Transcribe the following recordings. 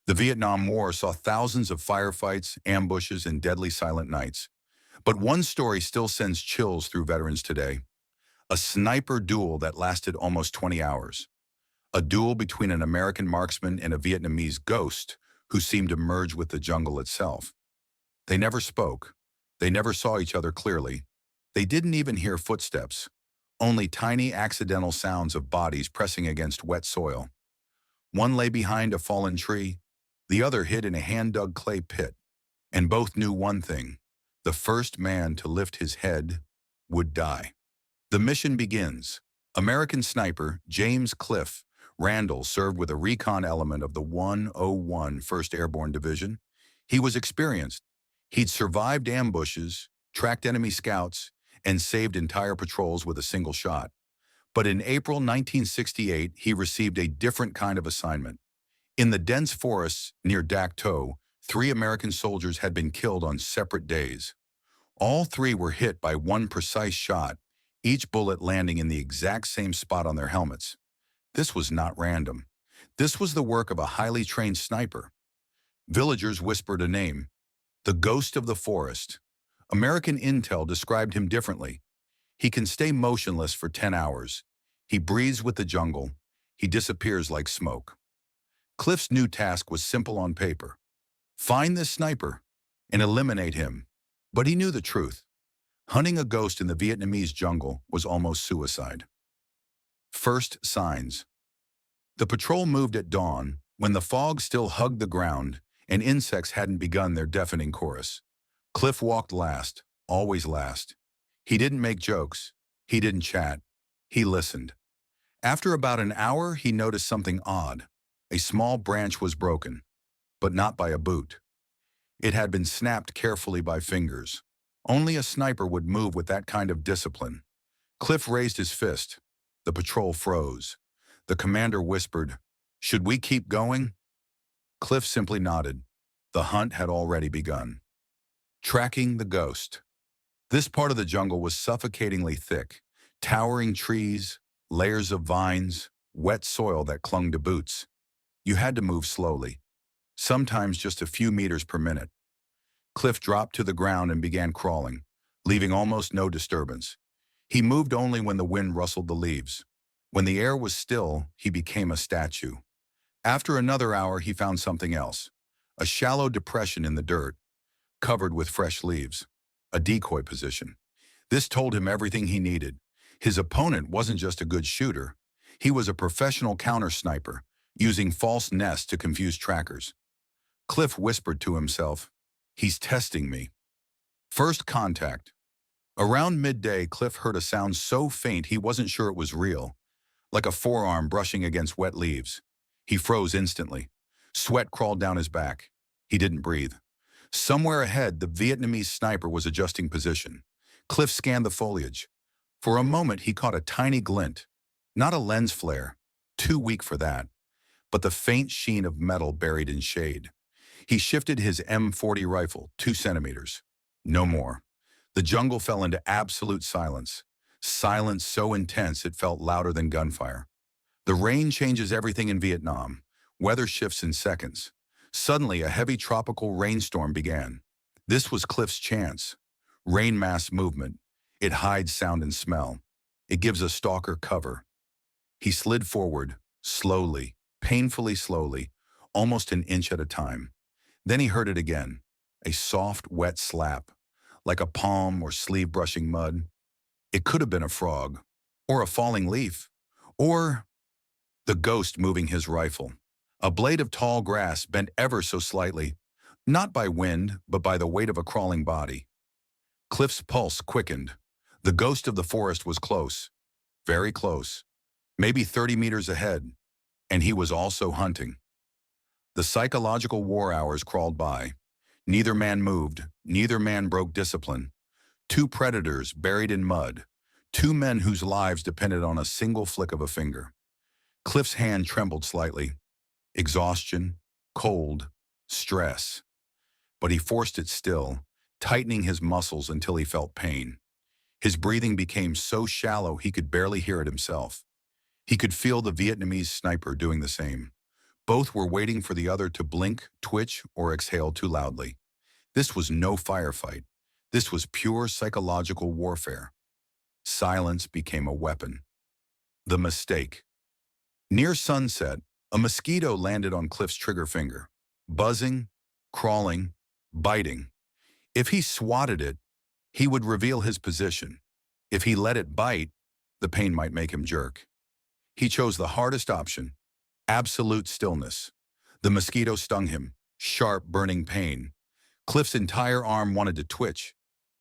The Vietnam War saw thousands of firefights, ambushes, and deadly silent nights. But one story still sends chills through veterans today. A sniper duel that lasted almost 20 hours. A duel between an American marksman and a Vietnamese ghost who seemed to merge with the jungle itself. They never spoke. They never saw each other clearly. They didn't even hear footsteps, only tiny accidental sounds of bodies pressing against wet soil. One lay behind a fallen tree, the other hid in a hand-dug clay pit, and both knew one thing: the first man to lift his head would die. The mission begins. American sniper James Cliff Randall served with a recon element of the 101 1st Airborne Division. He was experienced. He'd survived ambushes, tracked enemy scouts, and saved entire patrols with a single shot. But in April 1968, he received a different kind of assignment. In the dense forests near Dak To, 3 American soldiers had been killed on separate days. All 3 were hit by one precise shot, each bullet landing in the exact same spot on their helmets. This was not random. This was the work of a highly trained sniper. Villagers whispered a name: the Ghost of the Forest. American intel described him differently. He can stay motionless for 10 hours. He breathes with the jungle. He disappears like smoke. Cliff's new task was simple on paper: find this sniper and eliminate him. But he knew the truth. Hunting a ghost in the Vietnamese jungle was almost suicide. First signs. The patrol moved at dawn, when the fog still hugged the ground and insects hadn't begun their deafening chorus. Cliff walked last, always last. He didn't make jokes. He didn't chat. He listened. After about an hour, he noticed something odd. A small branch was broken, but not by a boot. It had been snapped carefully by fingers. Only a sniper would move with that kind of discipline. Cliff raised his fist. The patrol froze. The commander whispered, "Should we keep going?" Cliff simply nodded. The hunt had already begun. Tracking the ghost. This part of the jungle was suffocatingly thick. Towering trees, layers of vines, wet soil that clung to boots. You had to move slowly, sometimes just a few meters per minute. Cliff dropped to the ground and began crawling, leaving almost no disturbance. He moved only when the wind rustled the leaves. When the air was still, he became a statue. After another hour, he found something else: a shallow depression in the dirt, covered with fresh leaves. A decoy position. This told him everything he needed. His opponent wasn't just a good shooter. He was a professional counter-sniper, using false nests to confuse trackers. Cliff whispered to himself, "He's testing me." First contact. Around midday, Cliff heard a sound so faint he wasn't sure it was real, like a forearm brushing against wet leaves. He froze instantly. Sweat crawled down his back. He didn't breathe. Somewhere ahead, the Vietnamese sniper was adjusting position. Cliff scanned the foliage. For a moment, he caught a tiny glint. Not a lens flare, too weak for that, but the faint sheen of metal buried in shade. He shifted his M40 rifle 2 centimeters. No more. The jungle fell into absolute silence. Silence so intense it felt louder than gunfire. The rain changes everything in Vietnam. Weather shifts in seconds. Suddenly, a heavy tropical rainstorm began. This was Cliff's chance. Rain mass movement. It hides sound and smell. It gives a stalker cover. He slid forward, slowly, painfully slowly, almost an inch at a time. Then he heard it again, a soft, wet slap, like a palm or sleeve brushing mud. It could have been a frog, or a falling leaf, or the ghost moving his rifle. A blade of tall grass bent ever so slightly, not by wind, but by the weight of a crawling body. Cliff's pulse quickened. The ghost of the forest was close, very close, maybe 30 meters ahead, and he was also hunting. The psychological war hours crawled by. Neither man moved, neither man broke discipline. 2 predators buried in mud, 2 men whose lives depended on a single flick of a finger. Cliff's hand trembled slightly. Exhaustion, cold, stress. But he forced it still, tightening his muscles until he felt pain. His breathing became so shallow he could barely hear it himself. He could feel the Vietnamese sniper doing the same, Both were waiting for the other to blink, twitch, or exhale too loudly. This was no firefight. This was pure psychological warfare. Silence became a weapon. The mistake. Near sunset, a mosquito landed on Cliff's trigger finger, buzzing, crawling, biting. If he swatted it, he would reveal his position. If he let it bite, the pain might make him jerk. He chose the hardest option, absolute stillness. The mosquito stung him, sharp, burning pain. Cliff's entire arm wanted to twitch,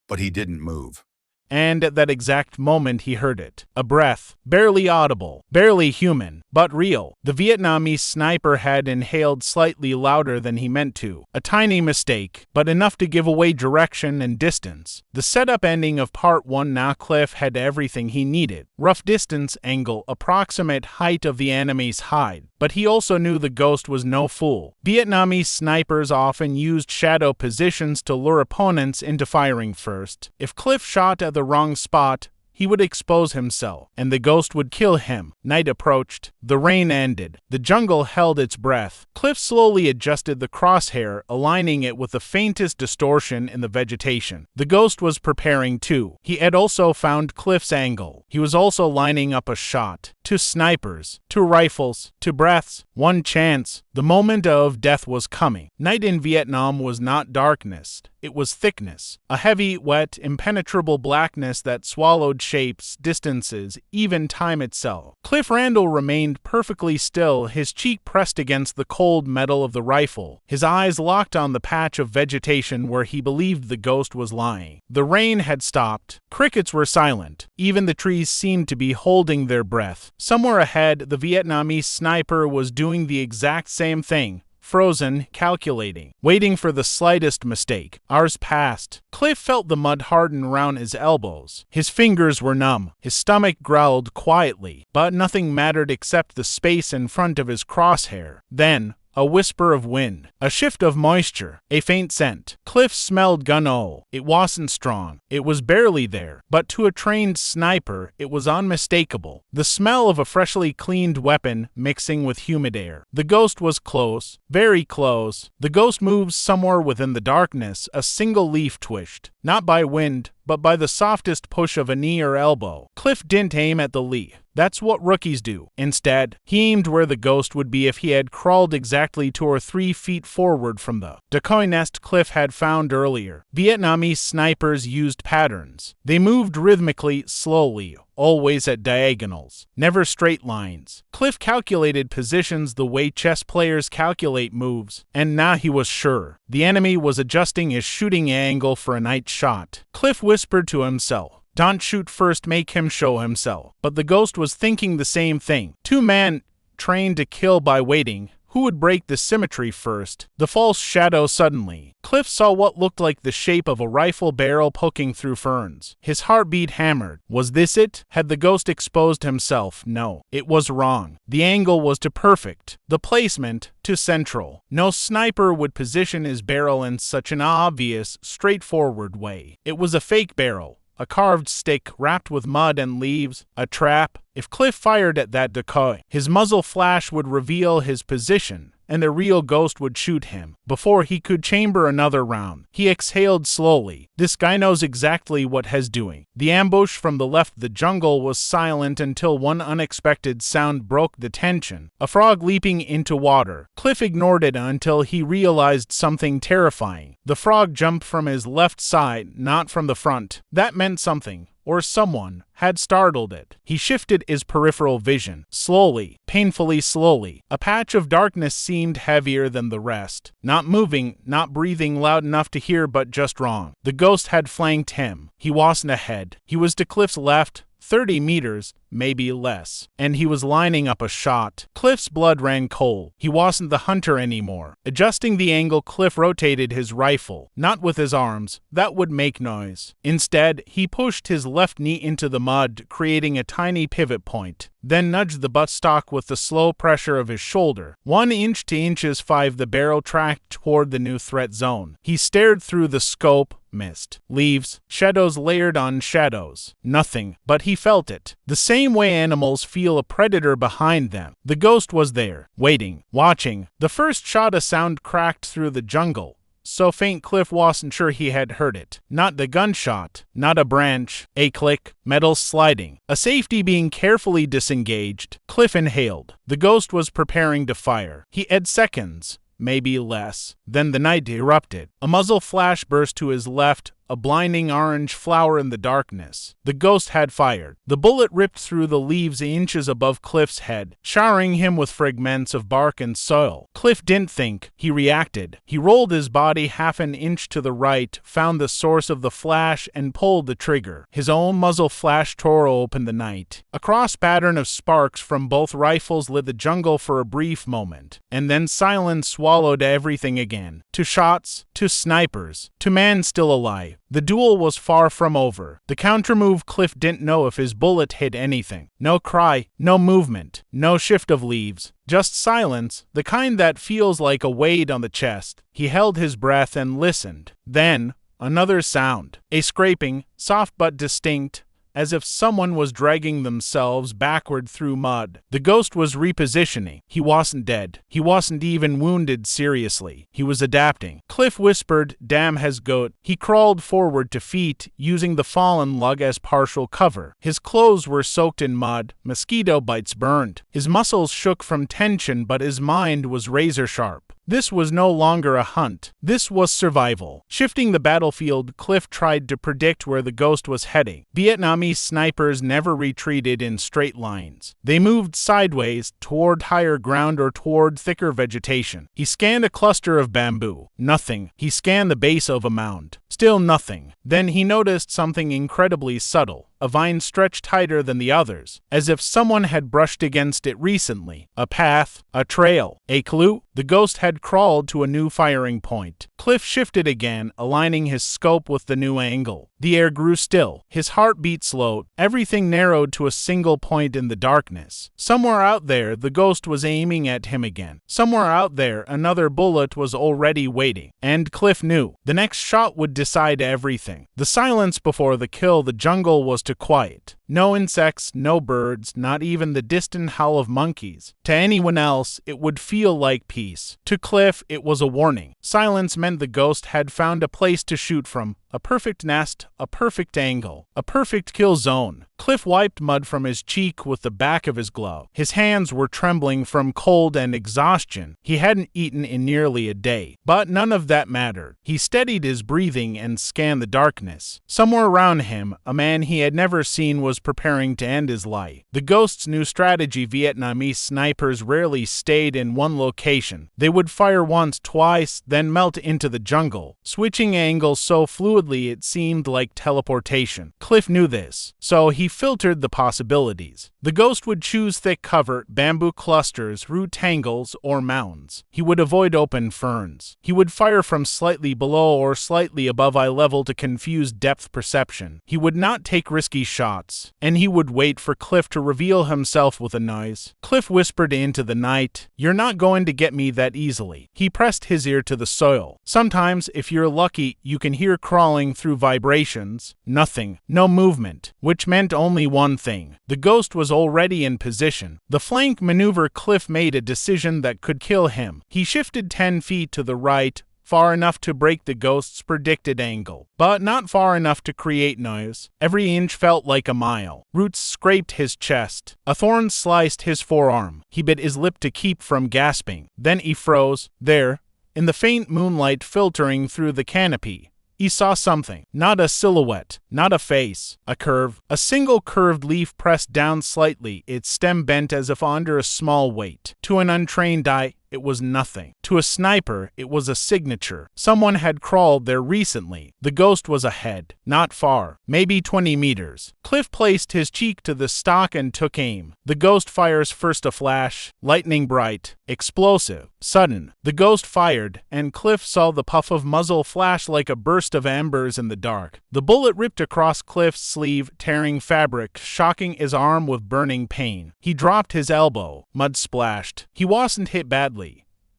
but he didn't move. And at that exact moment he heard it. A breath, barely audible, barely human, but real. The Vietnamese sniper had inhaled slightly louder than he meant to. A tiny mistake, but enough to give away direction and distance. The setup ending of part 1. Now Cliff had everything he needed. Rough distance, angle, approximate height of the enemy's hide. But he also knew the ghost was no fool. Vietnamese snipers often used shadow positions to lure opponents into firing first. If Cliff shot at the wrong spot, he would expose himself, and the ghost would kill him. Night approached. The rain ended. The jungle held its breath. Cliff slowly adjusted the crosshair, aligning it with the faintest distortion in the vegetation. The ghost was preparing too. He had also found Cliff's angle. He was also lining up a shot. 2 snipers, 2 rifles, 2 breaths, 1 chance. The moment of death was coming. Night in Vietnam was not darkness. It was thickness. A heavy, wet, impenetrable blackness that swallowed shapes, distances, even time itself. Cliff Randall remained perfectly still, his cheek pressed against the cold metal of the rifle, his eyes locked on the patch of vegetation where he believed the ghost was lying. The rain had stopped. Crickets were silent. Even the trees seemed to be holding their breath. Somewhere ahead, the Vietnamese sniper was doing the exact same thing. Frozen, calculating, waiting for the slightest mistake. Hours passed. Cliff felt the mud harden around his elbows. His fingers were numb. His stomach growled quietly, but nothing mattered except the space in front of his crosshair. Then, a whisper of wind, a shift of moisture, a faint scent. Cliff smelled gun oil. It wasn't strong. It was barely there, but to a trained sniper, it was unmistakable. The smell of a freshly cleaned weapon mixing with humid air. The ghost was close, very close. The ghost moved somewhere within the darkness. A single leaf twitched, not by wind, but by the softest push of a knee or elbow. Cliff didn't aim at the leaf. That's what rookies do. Instead, he aimed where the ghost would be if he had crawled exactly 2 or 3 feet forward from the decoy nest Cliff had found earlier. Vietnamese snipers used patterns. They moved rhythmically, slowly, always at diagonals, never straight lines. Cliff calculated positions the way chess players calculate moves, and now he was sure. The enemy was adjusting his shooting angle for a night shot. Cliff whispered to himself, "Don't shoot first, make him show himself." But the ghost was thinking the same thing. 2 men, trained to kill by waiting. Who would break the symmetry first? The false shadow suddenly. Cliff saw what looked like the shape of a rifle barrel poking through ferns. His heartbeat hammered. Was this it? Had the ghost exposed himself? No. It was wrong. The angle was too perfect. The placement, too central. No sniper would position his barrel in such an obvious, straightforward way. It was a fake barrel. A carved stick wrapped with mud and leaves, a trap. If Cliff fired at that decoy, his muzzle flash would reveal his position, and a real ghost would shoot him. Before he could chamber another round, he exhaled slowly. This guy knows exactly what he's doing. The ambush from the left, the jungle, was silent until one unexpected sound broke the tension. A frog leaping into water. Cliff ignored it until he realized something terrifying. The frog jumped from his left side, not from the front. That meant something, or someone, had startled it. He shifted his peripheral vision. Slowly, painfully slowly, a patch of darkness seemed heavier than the rest. Not moving, not breathing loud enough to hear, but just wrong. The ghost had flanked him. He wasn't ahead. He was to Cliff's left, 30 meters, maybe less, and he was lining up a shot. Cliff's blood ran cold. He wasn't the hunter anymore. Adjusting the angle, Cliff rotated his rifle, not with his arms. That would make noise. Instead, he pushed his left knee into the mud, creating a tiny pivot point, then nudged the buttstock with the slow pressure of his shoulder. 1 inch to inches 5, the barrel tracked toward the new threat zone. He stared through the scope. Mist, leaves, shadows layered on shadows. Nothing, but he felt it. The same same way animals feel a predator behind them. The ghost was there, waiting, watching. The first shot, a sound cracked through the jungle. So faint Cliff wasn't sure he had heard it. Not the gunshot, not a branch, a click, metal sliding, a safety being carefully disengaged. Cliff inhaled. The ghost was preparing to fire. He had seconds, maybe less. Then the night erupted. A muzzle flash burst to his left, a blinding orange flower in the darkness. The ghost had fired. The bullet ripped through the leaves inches above Cliff's head, showering him with fragments of bark and soil. Cliff didn't think. He reacted. He rolled his body half an inch to the right, found the source of the flash, and pulled the trigger. His own muzzle flash tore open the night. A cross pattern of sparks from both rifles lit the jungle for a brief moment, and then silence swallowed everything again. To shots, to snipers, to man still alive. The duel was far from over. The countermove, Cliff didn't know if his bullet hit anything. No cry, no movement, no shift of leaves. Just silence, the kind that feels like a weight on the chest. He held his breath and listened. Then, another sound. A scraping, soft but distinct, as if someone was dragging themselves backward through mud. The ghost was repositioning. He wasn't dead. He wasn't even wounded seriously. He was adapting. Cliff whispered, "Damn his goat." He crawled forward to feet, using the fallen log as partial cover. His clothes were soaked in mud. Mosquito bites burned. His muscles shook from tension, but his mind was razor sharp. This was no longer a hunt. This was survival. Shifting the battlefield, Cliff tried to predict where the ghost was heading. Vietnamese snipers never retreated in straight lines. They moved sideways, toward higher ground or toward thicker vegetation. He scanned a cluster of bamboo. Nothing. He scanned the base of a mound. Still nothing. Then he noticed something incredibly subtle. A vine stretched tighter than the others, as if someone had brushed against it recently. A path, a trail, a clue. The ghost had crawled to a new firing point. Cliff shifted again, aligning his scope with the new angle. The air grew still. His heartbeat slowed. Everything narrowed to a single point in the darkness. Somewhere out there, the ghost was aiming at him again. Somewhere out there, another bullet was already waiting. And Cliff knew. The next shot would decide everything. The silence before the kill, the jungle was to quiet. No insects, no birds, not even the distant howl of monkeys. To anyone else, it would feel like peace. To Cliff, it was a warning. Silence meant the ghost had found a place to shoot from. A perfect nest, a perfect angle, a perfect kill zone. Cliff wiped mud from his cheek with the back of his glove. His hands were trembling from cold and exhaustion. He hadn't eaten in nearly a day, but none of that mattered. He steadied his breathing and scanned the darkness. Somewhere around him, a man he had never seen was preparing to end his life. The ghost's new strategy: Vietnamese snipers rarely stayed in one location. They would fire once, twice, then melt into the jungle, switching angles so fluidly it seemed like teleportation. Cliff knew this, so he filtered the possibilities. The ghost would choose thick cover, bamboo clusters, root tangles, or mounds. He would avoid open ferns. He would fire from slightly below or slightly above eye level to confuse depth perception. He would not take risky shots, and he would wait for Cliff to reveal himself with a noise. Cliff whispered into the night, "You're not going to get me that easily." He pressed his ear to the soil. Sometimes, if you're lucky, you can hear crawling through vibrations. Nothing. No movement. Which meant only one thing. The ghost was already in position. The flank maneuver, Cliff made a decision that could kill him. He shifted 10 feet to the right, far enough to break the ghost's predicted angle, but not far enough to create noise. Every inch felt like a mile. Roots scraped his chest. A thorn sliced his forearm. He bit his lip to keep from gasping. Then he froze. There, in the faint moonlight filtering through the canopy, he saw something. Not a silhouette, not a face, a curve. A single curved leaf pressed down slightly, its stem bent as if under a small weight. To an untrained eye, it was nothing. To a sniper, it was a signature. Someone had crawled there recently. The ghost was ahead. Not far. Maybe 20 meters. Cliff placed his cheek to the stock and took aim. The ghost fires first, a flash, lightning bright, explosive, sudden. The ghost fired, and Cliff saw the puff of muzzle flash like a burst of embers in the dark. The bullet ripped across Cliff's sleeve, tearing fabric, shocking his arm with burning pain. He dropped his elbow. Mud splashed. He wasn't hit badly.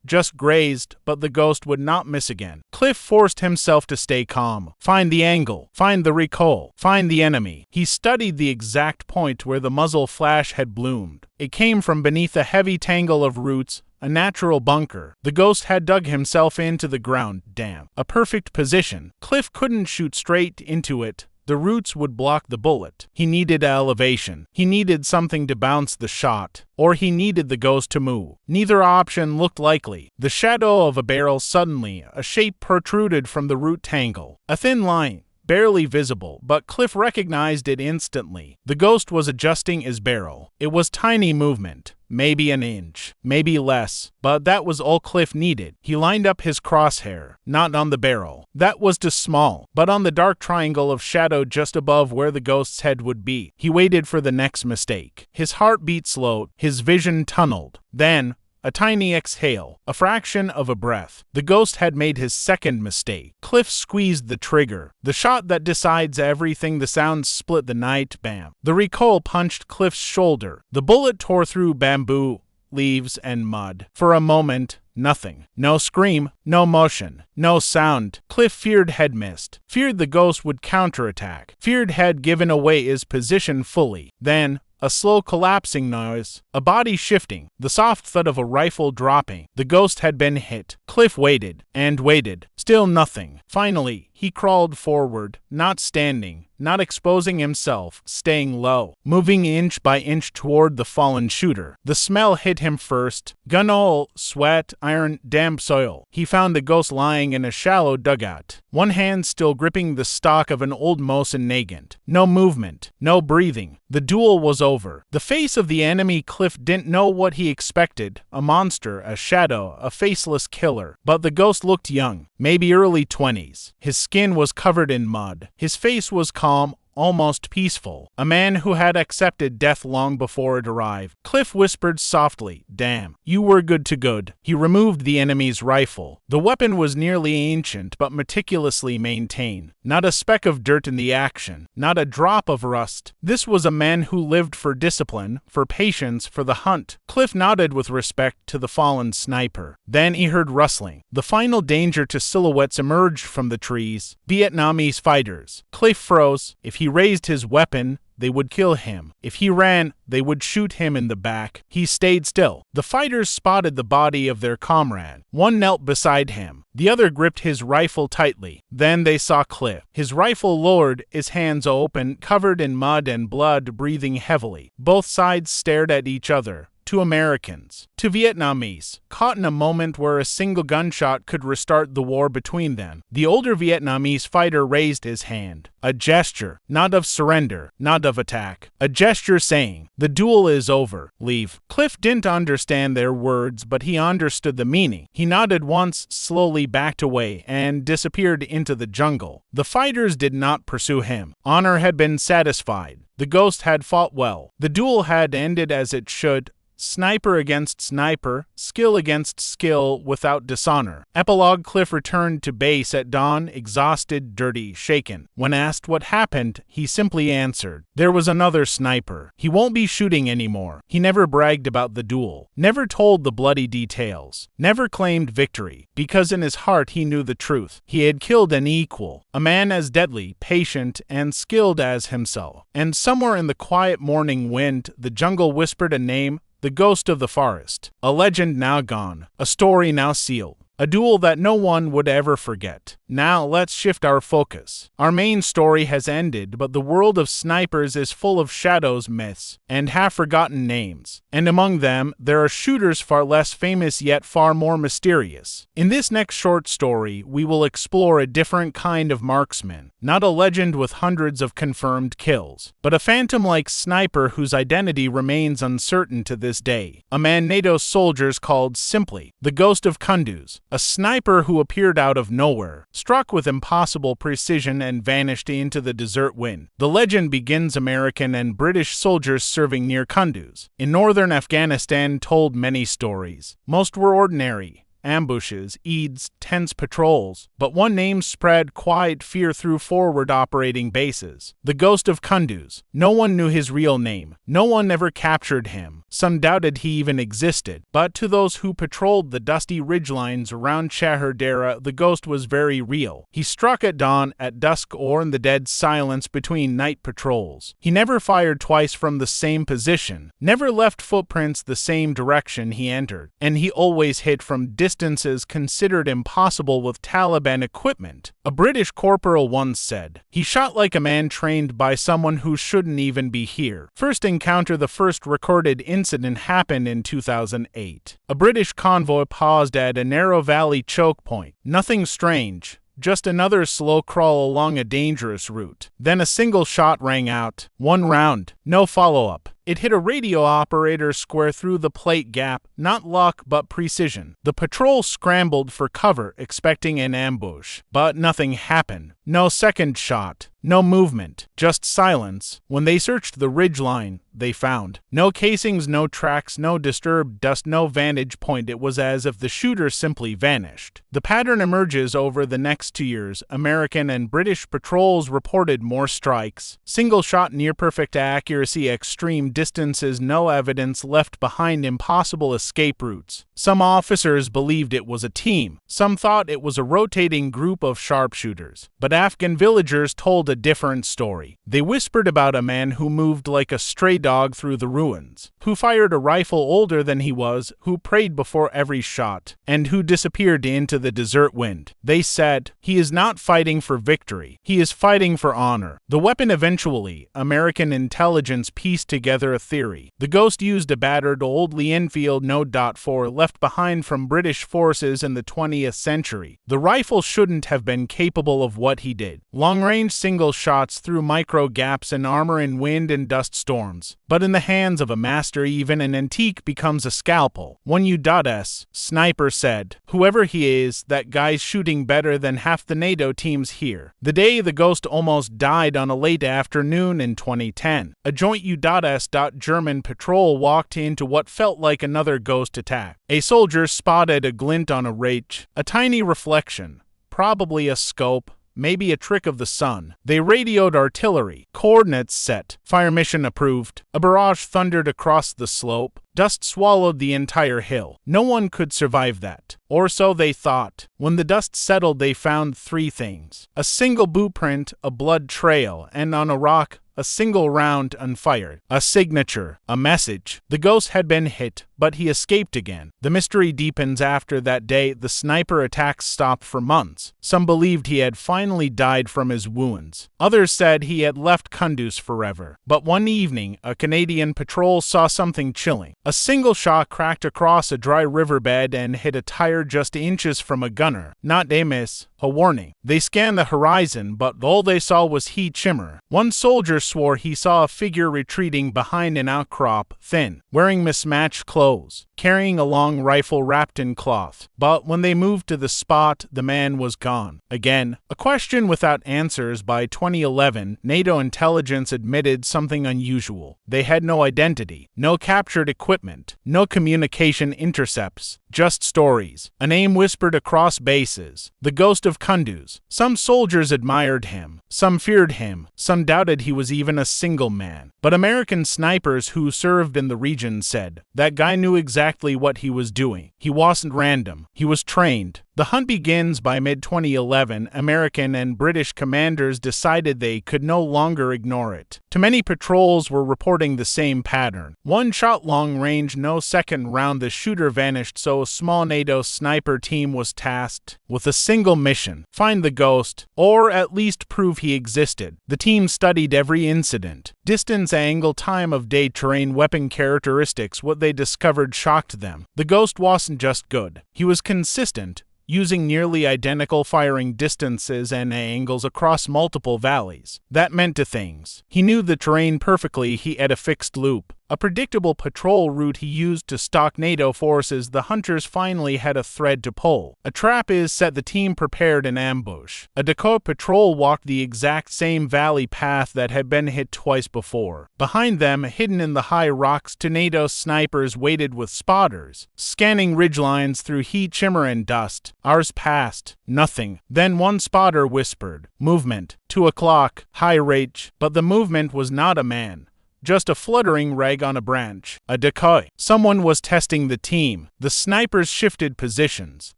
just grazed, but the ghost would not miss again. Cliff forced himself to stay calm. Find the angle, find the recoil, find the enemy. He studied the exact point where the muzzle flash had bloomed. It came from beneath a heavy tangle of roots, a natural bunker. The ghost had dug himself into the ground. Damn. A perfect position. Cliff couldn't shoot straight into it. The roots would block the bullet. He needed elevation. He needed something to bounce the shot. Or he needed the ghost to move. Neither option looked likely. The shadow of a barrel suddenly, a shape protruded from the root tangle. A thin line. Barely visible, but Cliff recognized it instantly. The ghost was adjusting his barrel. It was tiny movement, maybe an inch, maybe less, but that was all Cliff needed. He lined up his crosshair, not on the barrel. That was too small, but on the dark triangle of shadow just above where the ghost's head would be. He waited for the next mistake. His heartbeat slowed, his vision tunneled. Then, a tiny exhale, a fraction of a breath. The ghost had made his second mistake. Cliff squeezed the trigger. The shot that decides everything. The sound split the night. Bam. The recoil punched Cliff's shoulder. The bullet tore through bamboo, leaves, and mud. For a moment, nothing. No scream, no motion, no sound. Cliff feared head missed. Feared the ghost would counterattack. Feared had given away his position fully. Then, a slow collapsing noise, a body shifting, the soft thud of a rifle dropping. The ghost had been hit. Cliff waited, and waited. Still nothing. Finally, he crawled forward, not standing, not exposing himself, staying low, moving inch by inch toward the fallen shooter. The smell hit him first. Gun oil, sweat, iron, damp soil. He found the ghost lying in a shallow dugout, one hand still gripping the stock of an old Mosin Nagant. No movement, no breathing. The duel was over. The face of the enemy. Cliff didn't know what he expected. A monster, a shadow, a faceless killer. But the ghost looked young, maybe early 20s. His skin was covered in mud. His face was calm, almost peaceful. A man who had accepted death long before it arrived. Cliff whispered softly, "Damn, you were good to good." He removed the enemy's rifle. The weapon was nearly ancient but meticulously maintained. Not a speck of dirt in the action. Not a drop of rust. This was a man who lived for discipline, for patience, for the hunt. Cliff nodded with respect to the fallen sniper. Then he heard rustling. The final danger to silhouettes emerged from the trees. Vietnamese fighters. Cliff froze. If he raised his weapon, they would kill him. If he ran, they would shoot him in the back. He stayed still. The fighters spotted the body of their comrade. One knelt beside him. The other gripped his rifle tightly. Then they saw Cliff. His rifle lowered, his hands open, covered in mud and blood, breathing heavily. Both sides stared at each other. Two Americans, two Vietnamese, caught in a moment where a single gunshot could restart the war between them. The older Vietnamese fighter raised his hand. A gesture, not of surrender, not of attack. A gesture saying, "The duel is over. Leave." Cliff didn't understand their words, but he understood the meaning. He nodded once, slowly backed away, and disappeared into the jungle. The fighters did not pursue him. Honor had been satisfied. The ghost had fought well. The duel had ended as it should. Sniper against sniper, skill against skill, without dishonor. Epilogue. Cliff returned to base at dawn, exhausted, dirty, shaken. When asked what happened, he simply answered, "There was another sniper. He won't be shooting anymore." He never bragged about the duel, never told the bloody details, never claimed victory, because in his heart he knew the truth. He had killed an equal, a man as deadly, patient, and skilled as himself. And somewhere in the quiet morning wind, the jungle whispered a name. The ghost of the forest. A legend now gone. A story now sealed. A duel that no one would ever forget. Now let's shift our focus. Our main story has ended, but the world of snipers is full of shadows, myths, and half-forgotten names. And among them, there are shooters far less famous yet far more mysterious. In this next short story, we will explore a different kind of marksman. Not a legend with hundreds of confirmed kills, but a phantom-like sniper whose identity remains uncertain to this day. A man NATO soldiers called simply the Ghost of Kunduz. A sniper who appeared out of nowhere, struck with impossible precision and vanished into the desert wind. The legend begins American and British soldiers serving near Kunduz in northern Afghanistan told many stories. Most were ordinary, ambushes, EIDs, tense patrols, but one name spread quiet fear through forward operating bases. The Ghost of Kunduz. No one knew his real name. No one ever captured him. Some doubted he even existed. But to those who patrolled the dusty ridgelines around Shahardera, the ghost was very real. He struck at dawn, at dusk, or in the dead silence between night patrols. He never fired twice from the same position, never left footprints the same direction he entered, and he always hit from distances considered impossible with Taliban equipment. A British corporal once said, "He shot like a man trained by someone who shouldn't even be here." First encounter. The first recorded incident happened in 2008. A British convoy paused at a narrow valley choke point. Nothing strange. Just another slow crawl along a dangerous route. Then a single shot rang out. One round. No follow-up. It hit a radio operator square through the plate gap, not luck but precision. The patrol scrambled for cover, expecting an ambush. But nothing happened. No second shot. No movement. Just silence. When they searched the ridgeline, they found no casings, no tracks, no disturbed dust, no vantage point. It was as if the shooter simply vanished. The pattern emerges over the next 2 years. American and British patrols reported more strikes. Single shot, near perfect accuracy, extreme distances, no evidence left behind, impossible escape routes. Some officers believed it was a team. Some thought it was a rotating group of sharpshooters. But Afghan villagers told a different story. They whispered about a man who moved like a stray dog through the ruins, who fired a rifle older than he was, who prayed before every shot, and who disappeared into the desert wind. They said, "He is not fighting for victory. He is fighting for honor." The weapon eventually, American intelligence pieced together a theory. The ghost used a battered old Lee Enfield No.4 left behind from British forces in the 20th century. The rifle shouldn't have been capable of what he did. Long-range single shots through micro gaps in armor in wind and dust storms. But in the hands of a master, even an antique becomes a scalpel. One U.S. sniper said, "Whoever he is, that guy's shooting better than half the NATO teams here." The day the ghost almost died on a late afternoon in 2010, a joint U.S. German patrol walked into what felt like another ghost attack. A soldier spotted a glint on a ridge, a tiny reflection, probably a scope, maybe a trick of the sun. They radioed artillery. Coordinates set. Fire mission approved. A barrage thundered across the slope. Dust swallowed the entire hill. No one could survive that. Or so they thought. When the dust settled, they found 3 things. A single boot print, a blood trail, and on a rock, a single round unfired. A signature, a message. The ghost had been hit, but he escaped again. The mystery deepens after that day. The sniper attacks stopped for months. Some believed he had finally died from his wounds. Others said he had left Kunduz forever. But one evening, a Canadian patrol saw something chilling. A single shot cracked across a dry riverbed and hit a tire just inches from a gunner. Not a miss, a warning. They scanned the horizon, but all they saw was heat shimmer. One soldier swore he saw a figure retreating behind an outcrop, thin, wearing mismatched clothes, carrying a long rifle wrapped in cloth. But when they moved to the spot, the man was gone. Again, a question without answers. By 2011, NATO intelligence admitted something unusual. They had no identity, no captured equipment, no communication intercepts, just stories. A name whispered across bases. The Ghost of Kunduz. Some soldiers admired him. Some feared him. Some doubted he was even a single man. But American snipers who served in the region said, "That guy knew exactly what he was doing. He wasn't random. He was trained." The hunt begins. By mid-2011, American and British commanders decided they could no longer ignore it. Too many patrols were reporting the same pattern. One shot long range, no second round. The shooter vanished, so a small NATO sniper team was tasked with a single mission: find the ghost, or at least prove he existed. The team studied every incident. Distance, angle, time of day, terrain, weapon characteristics. What they discovered shocked them. The ghost wasn't just good. He was consistent, using nearly identical firing distances and angles across multiple valleys. That meant 2 things. He knew the terrain perfectly. He had a fixed loop. a predictable patrol route he used to stalk NATO forces. The hunters finally had a thread to pull. A trap is set. The team prepared an ambush. A decoy patrol walked the exact same valley path that had been hit twice before. Behind them, hidden in the high rocks, NATO snipers waited with spotters, scanning ridgelines through heat, shimmer, and dust. Hours passed. Nothing. Then one spotter whispered, "Movement. 2 o'clock. High rage." But the movement was not a man. Just a fluttering rag on a branch. A decoy. Someone was testing the team. The snipers shifted positions,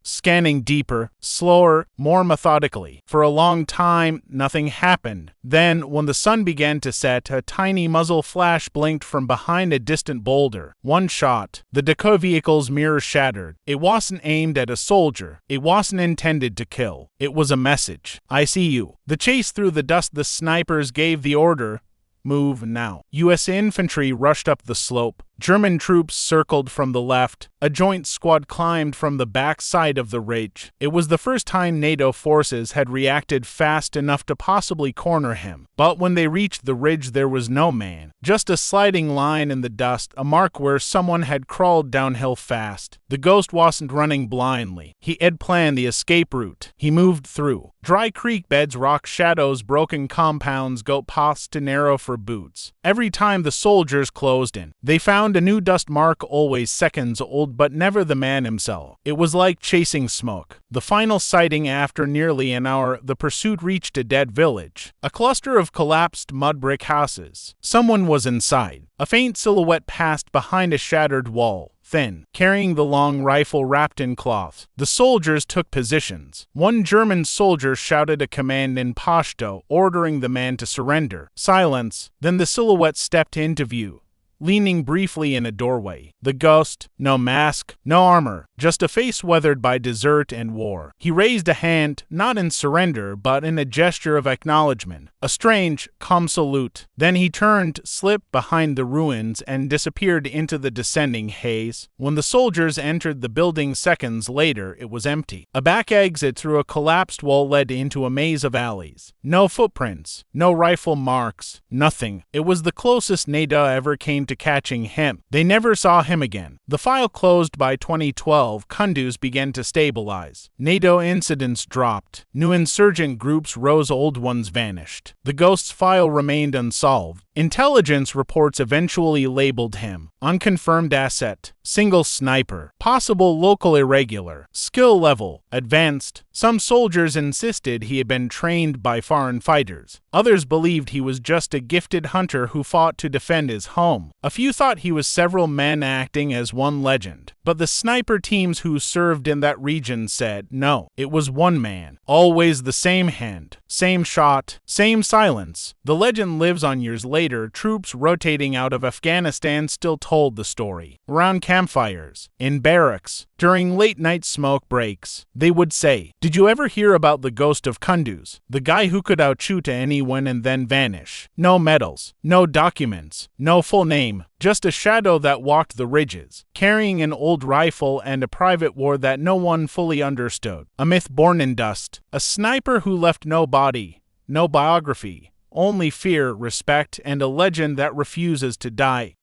scanning deeper, slower, more methodically. For a long time, nothing happened. Then, when the sun began to set, a tiny muzzle flash blinked from behind a distant boulder. One shot. The decoy vehicle's mirror shattered. It wasn't aimed at a soldier. It wasn't intended to kill. It was a message. "I see you." The chase through the dust. The snipers gave the order, "Move now." U.S. infantry rushed up the slope. German troops circled from the left. A joint squad climbed from the back side of the ridge. It was the first time NATO forces had reacted fast enough to possibly corner him. But when they reached the ridge, there was no man. Just a sliding line in the dust, a mark where someone had crawled downhill fast. The ghost wasn't running blindly. He had planned the escape route. He moved through dry creek beds, rock shadows, broken compounds, goat paths too narrow for boots. Every time the soldiers closed in, they found a new dust mark, always seconds old, but never the man himself. It was like chasing smoke. The final sighting. After nearly an hour, the pursuit reached a dead village. A cluster of collapsed mud brick houses. Someone was inside. A faint silhouette passed behind a shattered wall, thin, carrying the long rifle wrapped in cloth. The soldiers took positions. One German soldier shouted a command in Pashto, ordering the man to surrender. Silence. Then the silhouette stepped into view, leaning briefly in a doorway. The ghost, no mask, no armor, just a face weathered by desert and war. He raised a hand, not in surrender, but in a gesture of acknowledgement. A strange, calm salute. Then he turned, slipped behind the ruins, and disappeared into the descending haze. When the soldiers entered the building seconds later, it was empty. A back exit through a collapsed wall led into a maze of alleys. No footprints, no rifle marks, nothing. It was the closest NATO ever came to catching him. They never saw him again. The file closed. By 2012, Kunduz began to stabilize. NATO incidents dropped. New insurgent groups rose, old ones vanished. The ghost's file remained unsolved. Intelligence reports eventually labeled him unconfirmed asset, single sniper, possible local irregular, skill level, advanced. Some soldiers insisted he had been trained by foreign fighters. Others believed he was just a gifted hunter who fought to defend his home. A few thought he was several men acting as one legend. But the sniper teams who served in that region said no, it was one man. Always the same hand, same shot, same silence. The legend lives on. Years later, troops rotating out of Afghanistan still told the story. Around campfires, in barracks, during late-night smoke breaks, they would say, "Did you ever hear about the ghost of Kunduz? The guy who could outshoot anyone and then vanish. No medals, no documents, no full name, just a shadow that walked the ridges, carrying an old rifle and a private war that no one fully understood. A myth born in dust. A sniper who left no body, no biography, only fear, respect, and a legend that refuses to die."